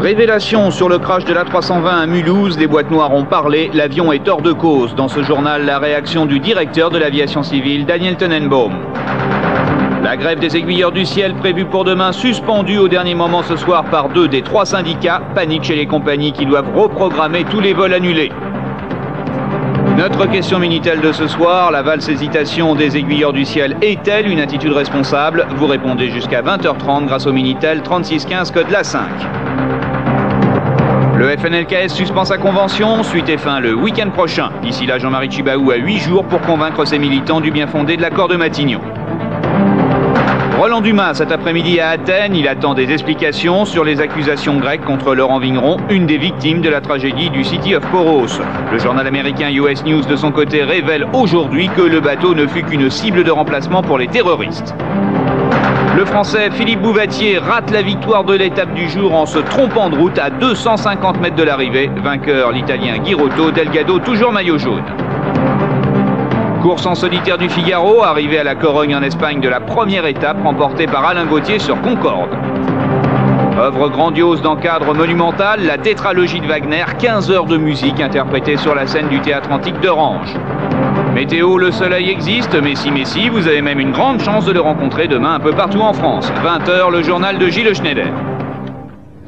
Révélation sur le crash de l'A320 à Mulhouse, les boîtes noires ont parlé, l'avion est hors de cause. Dans ce journal, la réaction du directeur de l'aviation civile, Daniel Tenenbaum. La grève des aiguilleurs du ciel prévue pour demain, suspendue au dernier moment ce soir par 2 des 3 syndicats. Panique chez les compagnies qui doivent reprogrammer tous les vols annulés. Notre question Minitel de ce soir, la valse hésitation des aiguilleurs du ciel est-elle une attitude responsable? Vous répondez jusqu'à 20h30 grâce au Minitel 3615 code l'A5. Le FNLKS suspend sa convention, suite et fin le week-end prochain. D'ici là, Jean-Marie Tjibaou a 8 jours pour convaincre ses militants du bien fondé de l'accord de Matignon. Roland Dumas, cet après-midi à Athènes, il attend des explications sur les accusations grecques contre Laurent Vigneron, une des victimes de la tragédie du City of Poros. Le journal américain US News, de son côté, révèle aujourd'hui que le bateau ne fut qu'une cible de remplacement pour les terroristes. Le Français Philippe Bouvatier rate la victoire de l'étape du jour en se trompant de route à 250 mètres de l'arrivée. Vainqueur, l'Italien Girotto, Delgado, toujours maillot jaune. Course en solitaire du Figaro, arrivé à la Corogne en Espagne de la première étape, remportée par Alain Gauthier sur Concorde. Œuvre grandiose d'encadre monumental, la tétralogie de Wagner, 15 heures de musique interprétée sur la scène du théâtre antique d'Orange. Météo, le soleil existe, Messi, vous avez même une grande chance de le rencontrer demain un peu partout en France. 20h, le journal de Gilles Schneider.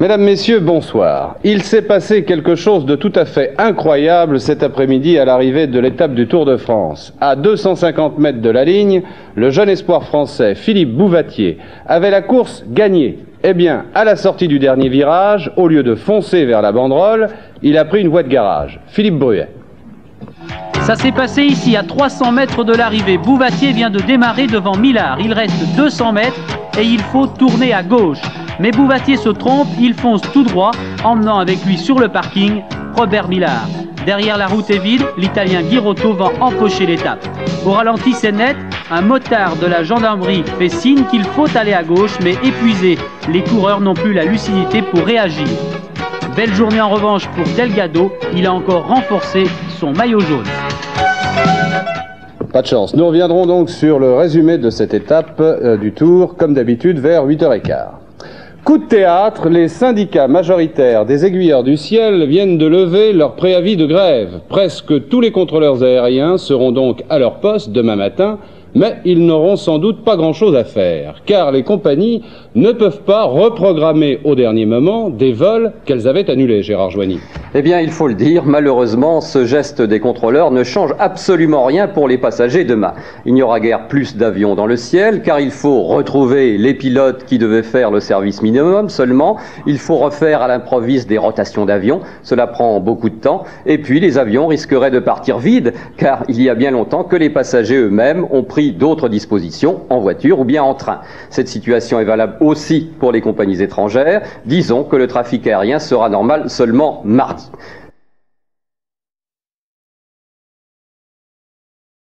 Mesdames, Messieurs, bonsoir. Il s'est passé quelque chose de tout à fait incroyable cet après-midi à l'arrivée de l'étape du Tour de France. À 250 mètres de la ligne, le jeune espoir français Philippe Bouvatier avait la course gagnée. Eh bien, à la sortie du dernier virage, au lieu de foncer vers la banderole, il a pris une voie de garage. Philippe Bruet. Ça s'est passé ici, à 300 mètres de l'arrivée. Bouvatier vient de démarrer devant Millard. Il reste 200 mètres et il faut tourner à gauche. Mais Bouvatier se trompe, il fonce tout droit, emmenant avec lui sur le parking Robert Millard. Derrière, la route est vide, l'Italien Girotto va empocher l'étape. Au ralenti, c'est net, un motard de la gendarmerie fait signe qu'il faut aller à gauche, mais épuisé, les coureurs n'ont plus la lucidité pour réagir. Belle journée en revanche pour Delgado, il a encore renforcé son maillot jaune. Pas de chance. Nous reviendrons donc sur le résumé de cette étape du Tour, comme d'habitude, vers 8h15. Coup de théâtre, les syndicats majoritaires des aiguilleurs du ciel viennent de lever leur préavis de grève. Presque tous les contrôleurs aériens seront donc à leur poste demain matin, mais ils n'auront sans doute pas grand-chose à faire, car les compagnies ne peuvent pas reprogrammer au dernier moment des vols qu'elles avaient annulés, Gérard Joigny. Eh bien, il faut le dire, malheureusement, ce geste des contrôleurs ne change absolument rien pour les passagers demain. Il n'y aura guère plus d'avions dans le ciel, car il faut retrouver les pilotes qui devaient faire le service minimum seulement. Il faut refaire à l'improviste des rotations d'avions. Cela prend beaucoup de temps. Et puis, les avions risqueraient de partir vides, car il y a bien longtemps que les passagers eux-mêmes ont pris d'autres dispositions, en voiture ou bien en train. Cette situation est valable aussi pour les compagnies étrangères. Disons que le trafic aérien sera normal seulement mardi.